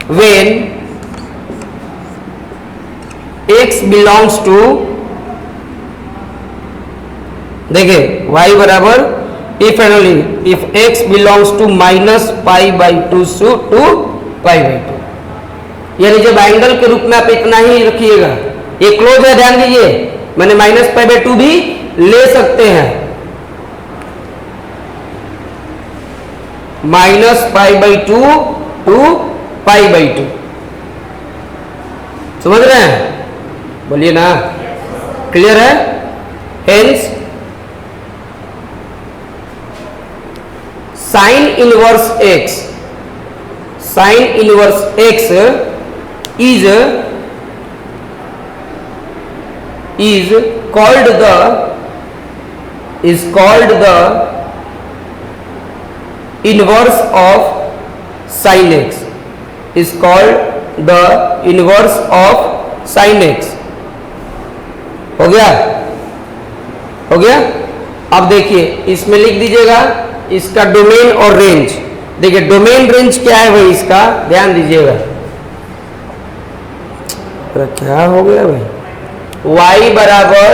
when x belongs to, देखिए y बराबर if and only if x belongs to minus pi by two to pi by two, यानी जब angle के रूप में आप इतना ही रखिएगा, ये क्लोज है, ध्यान दीजिए, मैंने माइनस पाई बाई टू भी ले सकते हैं, minus pi by two to pi by two, समझ रहे हैं, बोलिए ना, क्लियर है। Hence sine inverse x, sine inverse x is called the inverse of sin x, is called the inverse of sin x। हो गया, हो गया। अब देखिए इसमें लिख दीजिएगा इसका डोमेन और रेंज। देखिए डोमेन रेंज क्या है भाई, इसका ध्यान दीजिएगा, क्या हो गया भाई, y बराबर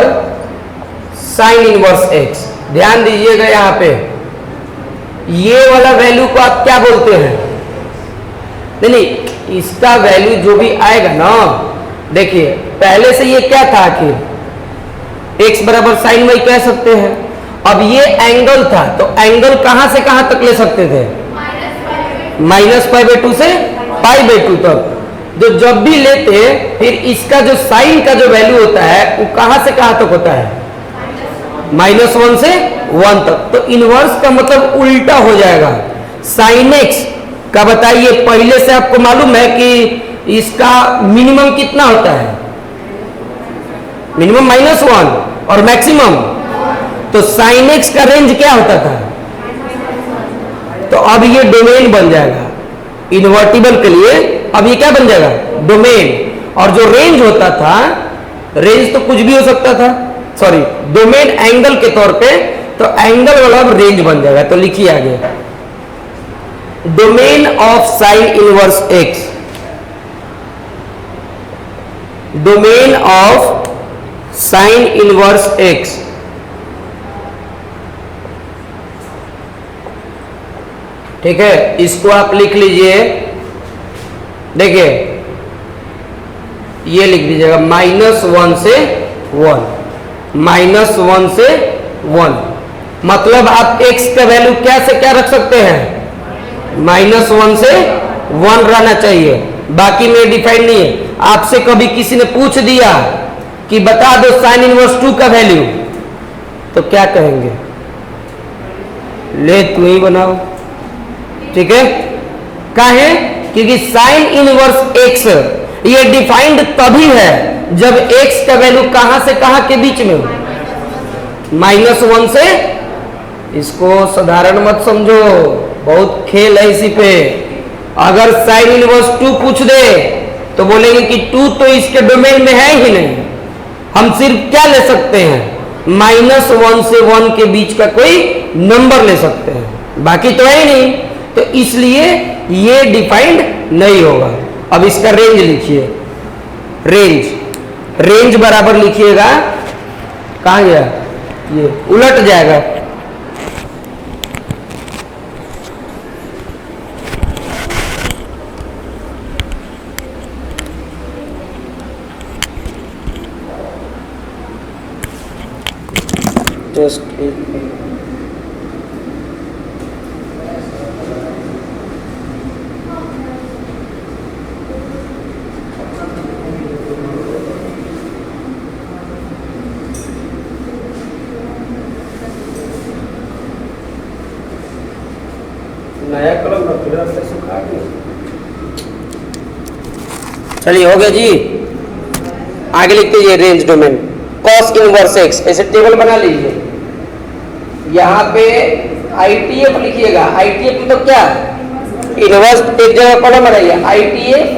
साइन इनवर्स x, ध्यान दीजिएगा यहां पे ये वाला वैल्यू को आप क्या बोलते हैं, नहीं इसका वैल्यू जो भी आएगा ना, देखिए पहले से ये क्या था कि x बराबर साइन y कह सकते हैं, अब ये एंगल था तो एंगल कहां से कहां तक ले सकते थे, माइनस पाई बाई टू से पाई बाई टू तक, जो जब भी लेते फिर इसका जो साइन का जो वैल्यू होता है वो कहां से कहां तक होता है, माइनस वन से वन तक, तो इनवर्स का मतलब उल्टा हो जाएगा। साइन एक्स का बताइए, पहले से आपको मालूम है कि इसका मिनिमम कितना होता है, मिनिमम माइनस वन और मैक्सिमम, तो साइन एक्स का रेंज क्या होता था, तो अब ये डोमेन बन जाएगा इन्वर्टिबल के लिए, अब ये क्या बन जाएगा डोमेन, और जो रेंज होता था, रेंज तो कुछ भी हो सकता था, सॉरी डोमेन एंगल के तौर पे, तो एंगल वाला अब रेंज बन जाएगा। तो लिखिए आगे, domain of sine inverse x, domain of sine inverse x, ठीक है, इसको आप लिख लीजिए, देखिए ये लिख दीजिएगा माइनस वन से वन, माइनस वन से वन, मतलब आप x का वैल्यू क्या से क्या रख सकते हैं, माइनस वन से वन रहना चाहिए, बाकी में डिफाइंड नहीं है। आपसे कभी किसी ने पूछ दिया कि बता दो साइन इनवर्स टू का वैल्यू, तो क्या कहेंगे, ले तू ही बनाओ, ठीक है, काहे, क्योंकि साइन इनवर्स एक्स ये डिफाइंड तभी है जब एक्स का वैल्यू कहां से कहां के बीच में हो, माइनस वन से, इसको साधारण मत समझो, बहुत खेल है इसी पे। अगर साइन इनवर्स टू पूछ दे तो बोलेंगे कि टू तो इसके डोमेन में है ही नहीं, हम सिर्फ क्या ले सकते हैं, माइनस वन से वन के बीच का कोई नंबर ले सकते हैं, बाकी तो है ही नहीं, तो इसलिए ये डिफाइंड नहीं होगा। अब इसका रेंज लिखिए, रेंज, रेंज बराबर लिखिएगा, कहां गया ये, उलट जाएगा, जस्ट नया कलम रख लिया, सुखा के, चलिए हो गया जी। आगे लिखते हैं range domain cos inverse x, ऐसे टेबल बना लीजिए, यहाँ पे आईटीएफ लिखिएगा, आईटीएफ मतलब क्या, इनवर्स, एक जगह कॉलम बनाइए आईटीएफ,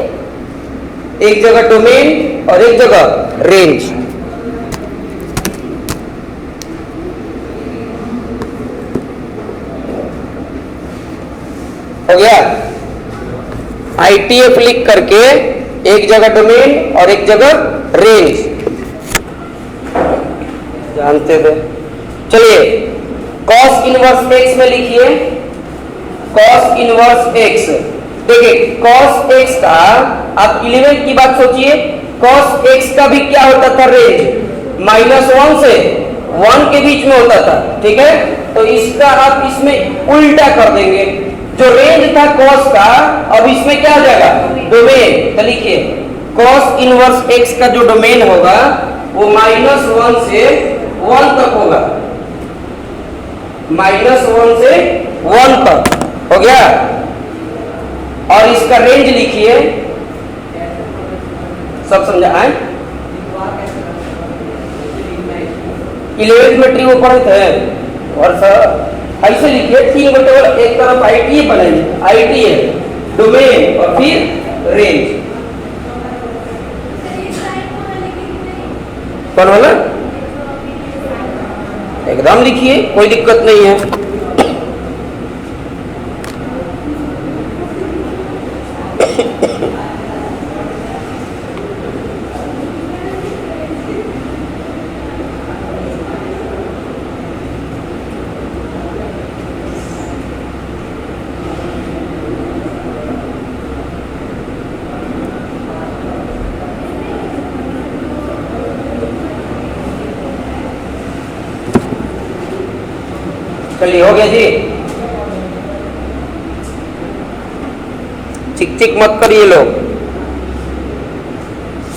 एक जगह डोमेन और एक जगह रेंज, हो गया। ITF लिख करके एक जगह डोमेन और एक जगह रेंज जानते थे। चलिए cos इनवर्स x में लिखिए cos इनवर्स x। देखिए cos x का आप 11 की बात सोचिए, cos x का भी क्या होता था रेंज -1 से 1 के बीच में होता था, ठीक है। तो इसका आप इसमें उल्टा कर देंगे, जो रेंज था cos का अब इसमें क्या आ जाएगा डोमेन। तो लिखिए cos इनवर्स x का जो डोमेन होगा वो -1 से 1 तक होगा, -1 से 1 तक हो गया। और इसका रेंज लिखिए, सब समझा आए। 11th में ट्री वो पढ़े थे और सर ऐसे लिखिए 3/1 एक तरफ IT बनाइए, IT है डोमेन और फिर रेंज। कौन वाला एकदम लिखिए, कोई दिक्कत नहीं है। चलिए हो गया जी, चिक चिक मत करिए लोग।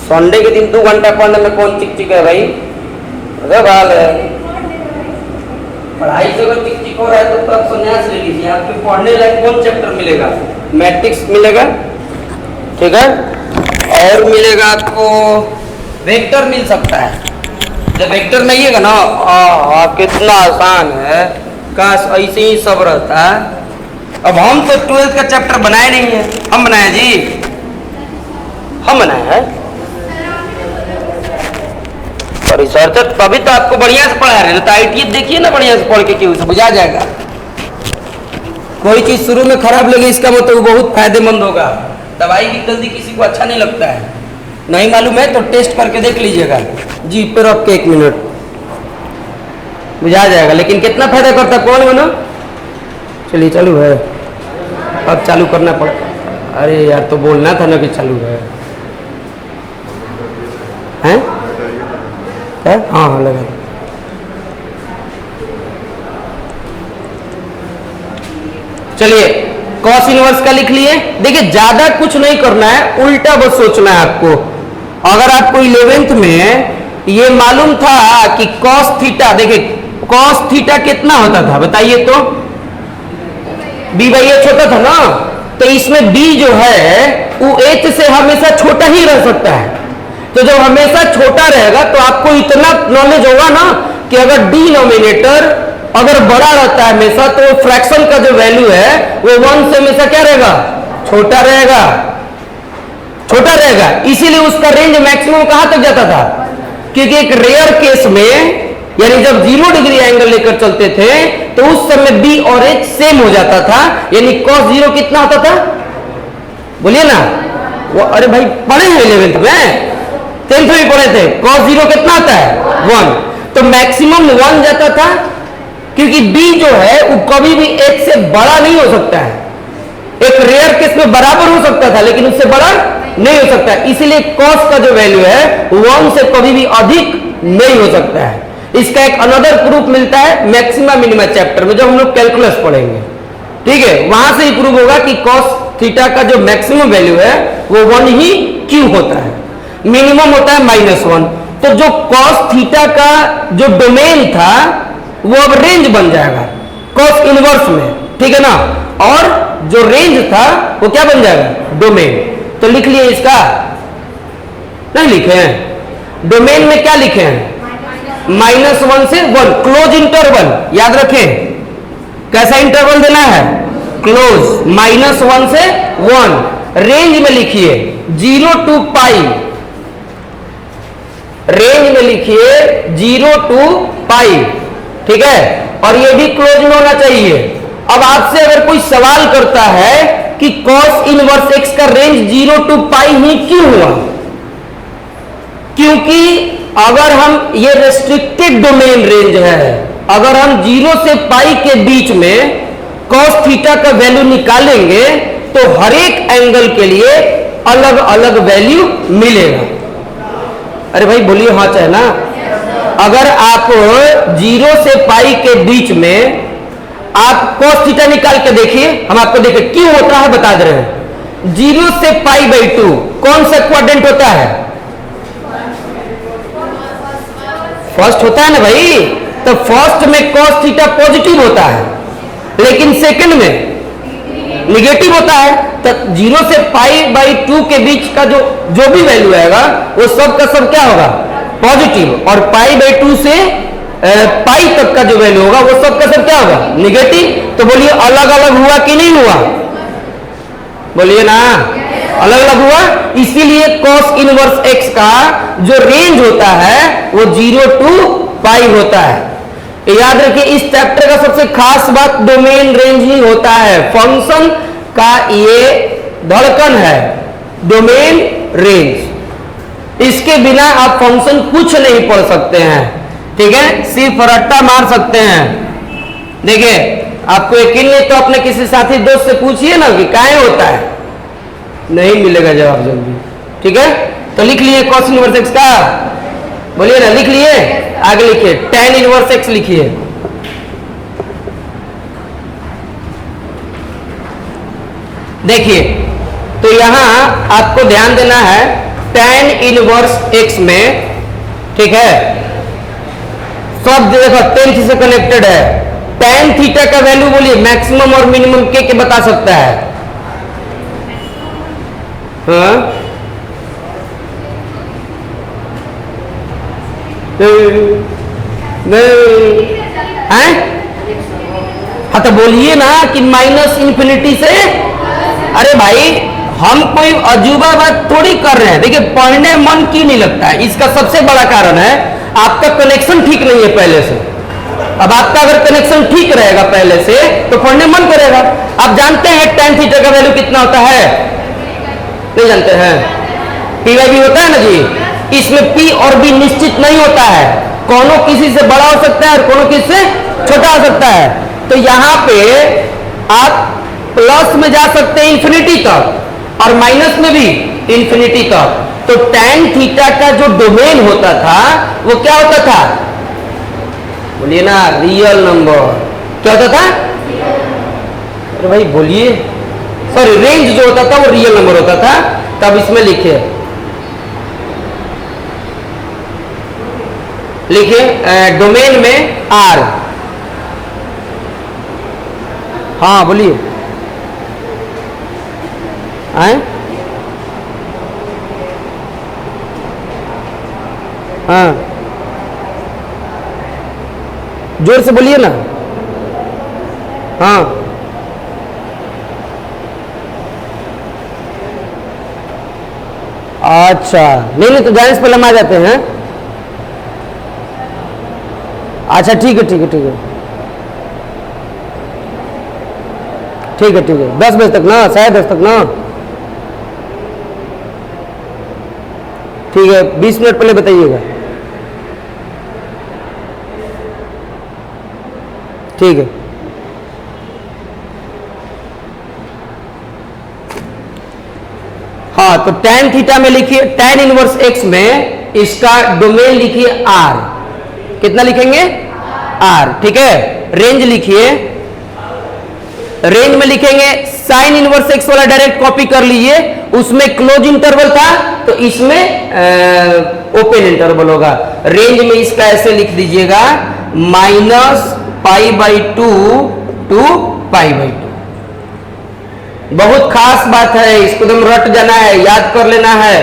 संडे के दिन 2 घंटा पढ़ने में कौन चिक चिक है भाई, अरे बाल है। पढ़ाई से अगर चिक चिक हो रहा है तो तब संन्यास ले लीजिए, आपके पढ़ने लायक कौन चैप्टर मिलेगा, मैट्रिक्स मिलेगा, ठीक है, और मिलेगा आपको वेक्टर मिल सकता है। जब वेक्टर नहीं है ना कितना आसान है, काश ऐसे ही सब रहता। अब हम तो 12th का चैप्टर बनाए नहीं है, हम बनाए जी, हम बनाए हैं रिसर्चर, तभी तो आपको बढ़िया से पढ़ा रहे हैं। तो ITF देखिए ना बढ़िया से पढ़ के क्यों बुझा जाएगा। कोई चीज शुरू में खराब लगे इसका मतलब बहुत फायदेमंद होगा। दवाई की जल्दी किसी को अच्छा नहीं लगता है, नहीं मालूम है तो टेस्ट करके देख लीजिएगा जी पे रख के 1 मिनट बुझा जाएगा। लेकिन कितना फायदा करता कौन बनो। चलिए चालू है, अब चालू करना पड़, अरे यार तो बोलना था ना कि चालू है, हैं? हाँ हाँ लगा। चलिए cos इनवर्स का लिख लिए। देखिए ज्यादा कुछ नहीं करना है, उल्टा बस सोचना है आपको। अगर आपको 11th में ये मालूम था कि cos थीटा, देखिए cos थीटा कितना होता था बताइए तो, b/h होता था ना, तो इसमें b जो है वो h से हमेशा छोटा ही रह सकता है। तो जब हमेशा छोटा रहेगा तो आपको इतना नॉलेज होगा ना कि अगर डिनोमिनेटर अगर बड़ा रहता है हमेशा, तो फ्रैक्शन का जो वैल्यू है वो 1 से हमेशा क्या रहेगा, छोटा रहेगा, छोटा रहेगा। इसीलिए उसका रेंज मैक्सिमम कहां तक जाता था, क्योंकि एक रेयर केस में यानी जब 0 डिग्री एंगल लेकर चलते थे तो उस समय b और h सेम हो जाता था, यानी cos 0 कितना होता था बोलिए ना वो, अरे भाई पढ़े हैं 11th में, 10th में पढ़े थे, cos 0 कितना आता है 1, तो मैक्सिमम 1 जाता था, क्योंकि b जो है वो कभी भी h से बड़ा नहीं हो सकता है। एक रेयर केस में बराबर हो सकता था लेकिन उससे बड़ा नहीं हो सकता, इसीलिए cos का जो वैल्यू है 1 से कभी भी अधिक नहीं हो सकता है। इसका एक अनदर प्रूफ मिलता है मैक्सिमा मिनिमा चैप्टर में, जब हम लोग कैलकुलस पढ़ेंगे, ठीक है, वहां से ही प्रूफ होगा कि cos थीटा का जो मैक्सिमम वैल्यू है वो 1 ही क्यों होता है, मिनिमम होता है -1। तो जो cos थीटा का जो डोमेन था वो अब रेंज बन जाएगा cos इनवर्स में, ठीक है ना, और जो रेंज था वो क्या बन जाएगा डोमेन। तो लिख लिए इसका, नहीं लिखे हैं, डोमेन में क्या लिखे हैं -1 से 1, क्लोज इंटरवल, याद रखें कैसा इंटरवल देना है, क्लोज, -1 से 1। रेंज में लिखिए 0 to π, रेंज में लिखिए 0 to π, ठीक है, और ये भी क्लोज में होना चाहिए। अब आपसे अगर कोई सवाल करता है कि cos इनवर्स x का रेंज 0 to पाई ही क्यों हुआ? क्योंकि अगर हम ये रेस्ट्रिक्टेड डोमेन रेंज है, अगर हम 0 से पाई के बीच में cos थीटा का वैल्यू निकालेंगे तो हर एक एंगल के लिए अलग अलग वैल्यू मिलेगा। अरे भाई बोलिए हाँ चाहे ना। अगर आप 0 से पाई के बीच में आप cos थीटा निकाल के देखिए, हम आपको देखिए क्यों होता है बता दे रहे हैं। 0 से पाई बाई 2 कौन सा क्वाड्रेंट होता है? फर्स्ट होता है ना भाई। तो फर्स्ट में cos थीटा पॉजिटिव होता है, लेकिन सेकंड में निगेटिव होता है। तो 0 से पाई बाई 2 के बीच का जो भी वैल्यू आएगा वो सब का सब क्या होगा? पॉजिटिव। और पाई बाई 2 से पाई तक का जो वैल्यू होगा वो सब का सब क्या होगा? निगेटिव। तो बोलिए अलग अलग हुआ कि नहीं हुआ? बोलिए ना, अलग अलग हुआ। इसीलिए cos इनवर्स x का जो रेंज होता है वो 0 to पाई होता है। याद रखिए इस चैप्टर का सबसे खास बात डोमेन रेंज ही होता है। फंक्शन का ये धड़कन है डोमेन रेंज। इसके बिना आप फंक्शन कुछ नहीं पढ़ सकते हैं, ठीक है? सिर्फ रट्टा मार सकते हैं। देखिए आपको यकीन नहीं तो अपने किसी साथी दोस्त से पूछिए ना कि काहे होता है, नहीं मिलेगा जवाब जल्दी, ठीक है? तो लिख लिए cos इनवर्स x का, बोलिए ना, लिख लिए। आगे लिखिए tan इनवर्स x लिखिए। देखिए तो यहां आपको ध्यान देना है tan इनवर्स x में, ठीक है? सब देखो tan से कनेक्टेड है। tan थीटा का वैल्यू बोलिए मैक्सिमम और मिनिमम के बता सकता है? हाँ नहीं है? हाँ तो बोलिए ना कि माइनस इंफिनिटी से। अरे भाई हम कोई अजूबा बात थोड़ी कर रहे हैं। देखिए पढ़ने मन क्यों नहीं लगता है, इसका सबसे बड़ा कारण है आपका कनेक्शन ठीक नहीं है पहले से। अब आपका अगर कनेक्शन ठीक रहेगा पहले से तो पढ़ने मन करेगा। आप जानते हैं tan थीटा का वैल्यू कितना होता है? नहीं जानते हैं? पी बाई बी होता है ना जी। इसमें p और b निश्चित नहीं होता है, कोनो किसी से बड़ा हो सकता है और कोनो किसी से छोटा हो सकता है। तो यहां पे आप प्लस में जा सकते हैं इंफिनिटी तक और माइनस में भी इंफिनिटी तक। तो tan थीटा का जो डोमेन होता था वो क्या होता था? बोलिए ना, रियल नंबर। क्या होता था? अरे भाई बोलिए, सॉरी रेंज जो होता था वो रियल नंबर होता था। तब इसमें लिखिए डोमेन में r। हाँ बोलिए। आए? हाँ जोर से बोलिए ना। हाँ अच्छा, नहीं तो जाने से पहले हम आ जाते हैं। अच्छा ठीक है ठीक है ठीक है ठीक है ठीक है 10 बजे तक ना, 10:30 तक ना, ठीक है 20 मिनट पहले बताइएगा, ठीक है। हाँ तो tan थीटा में लिखिए, tan इनवर्स x में इसका डोमेन लिखिए r। कितना लिखेंगे? r, ठीक है। रेंज लिखिए, रेंज में लिखेंगे साइन इनवर्स x वाला डायरेक्ट कॉपी कर लीजिए। उसमें क्लोज इंटरवल था तो इसमें ओपन इंटरवल होगा। रेंज में इसका ऐसे लिख दीजिएगा -π/2 to π/2। बहुत खास बात है, इसको एकदम रट जाना है, याद कर लेना है।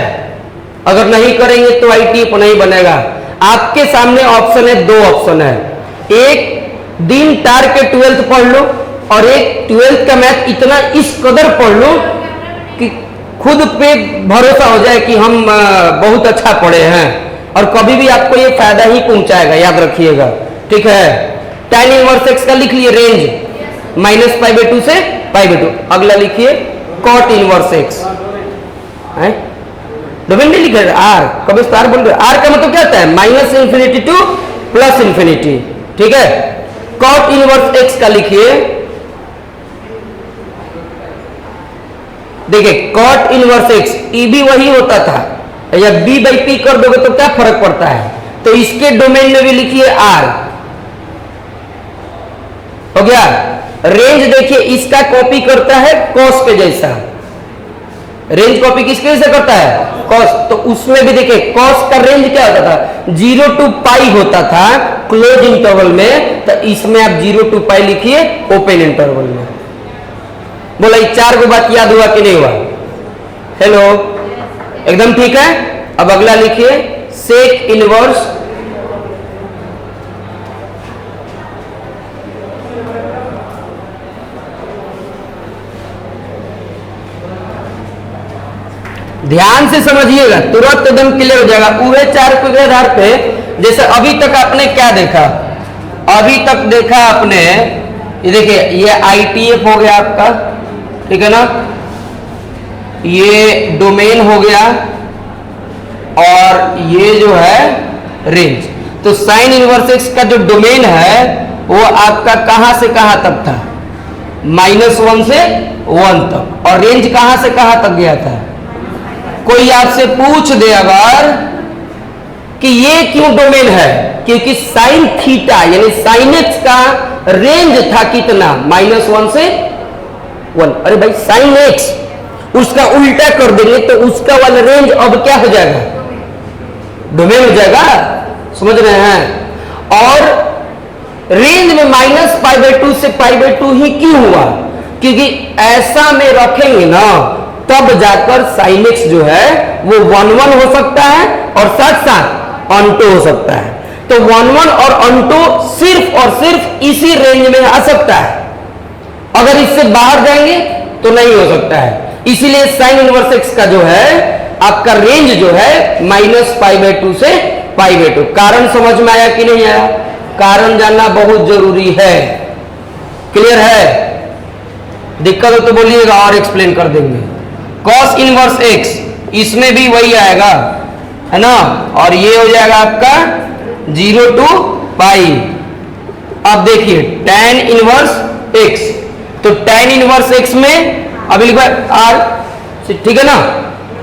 अगर नहीं करेंगे तो आईटी नहीं बनेगा। आपके सामने ऑप्शन है, 2 ऑप्शन है। एक दिन तार के 12th पढ़ लो और एक 12th का मैथ इतना इस कदर पढ़ लो कि खुद पे भरोसा हो जाए कि हम बहुत अच्छा पढ़े हैं, और कभी भी आपको ये फायदा ही पहुंचाएगा, याद रखिएगा, ठीक है। tan इनवर्स x का लिख लिए रेंज -π/2 से π/2। अगला लिखिए कॉट इनवर्स एक्स है, डोमेन नहीं लिखा आर, कभी स्टार बोल रहे, आर का मतलब क्या होता है minus infinity two plus infinity, ठीक है। कॉट इनवर्स एक्स का लिखिए, देखिए कॉट इनवर्स एक्स ई भी वही होता था, या बी बाई पी कर दोगे तो क्या फर्क पड़ता है, तो इसके डोमेन में भी लिखिए आर, हो गया। रेंज देखिए इसका कॉपी करता है कॉस के जैसा, रेंज कॉपी किसके जैसा करता है कॉस, तो उसमें भी देखिए कॉस का रेंज क्या होता था 0 टू पाई होता था क्लोज इंटरवल में, तो इसमें आप 0 टू पाई लिखिए ओपन इंटरवल में। बोला ये 4 को बात याद हुआ कि नहीं हुआ, हेलो एकदम ठीक है। अब अगला लिखिए सेक इनवर्स ध्यान से समझिएगा, तुरंत एकदम क्लियर हो जाएगा। पूरे 4 के आधार पे जैसे अभी तक आपने क्या देखा, अभी तक देखा आपने ये देखिए ये ITF हो गया आपका, ठीक है ना, ये डोमेन हो गया और ये जो है रेंज। तो साइन इनवर्स एक्स का जो डोमेन है वो आपका कहां से कहां तक था -1 से 1 तक, और रेंज कहां से कहां तक गया था। कोई आपसे पूछ दे अगर कि ये क्यों डोमेन है, क्योंकि साइन थीटा यानी साइन एक्स का रेंज था कितना -1 से 1। अरे भाई साइन एक्स उसका उल्टा कर देंगे तो उसका वाला रेंज अब क्या हो जाएगा डोमेन हो जाएगा, समझ रहे हैं। और रेंज में -π/2 से π/2 ही क्यों हुआ, क्योंकि ऐसा में रखेंगे ना तब जाकर साइन एक्स जो है वो 1 हो सकता है और साथ साथ ऑनटो हो सकता है। तो 1 और ऑनटो सिर्फ और सिर्फ इसी रेंज में आ सकता है, अगर इससे बाहर जाएंगे तो नहीं हो सकता है। इसीलिए साइन इनवर्स एक्स का जो है आपका रेंज जो है -π/2 से π/2। कारण समझ में आया कि नहीं आया, कारण जानना बहुत जरूरी है, क्लियर है। दिक्कत हो तो बोलिएगा और एक्सप्लेन कर देंगे। कॉस इनवर्स एक्स इसमें भी वही आएगा है ना, और ये हो जाएगा आपका 0 टू पाई। अब देखिए tan इनवर्स एक्स, तो tan इनवर्स एक्स में अभी लिखा आर, ठीक है ना,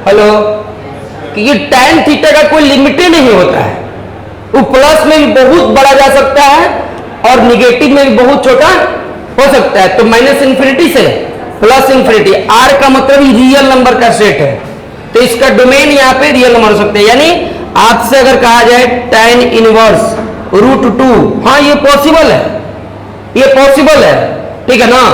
हेलो, क्योंकि tan थीटा का कोई लिमिट ही नहीं होता है, वो प्लस में भी बहुत बड़ा जा सकता है और निगेटिव में भी बहुत छोटा हो सकता है। तो -∞ से +∞, आर का मतलब रियल नंबर का सेट है, तो इसका डोमेन यहाँ पे रियल नंबर हो सकते हैं। यानी आपसे अगर कहा जाए tan इनवर्स √2, हाँ ये पॉसिबल है, ये पॉसिबल है, ठीक है ना।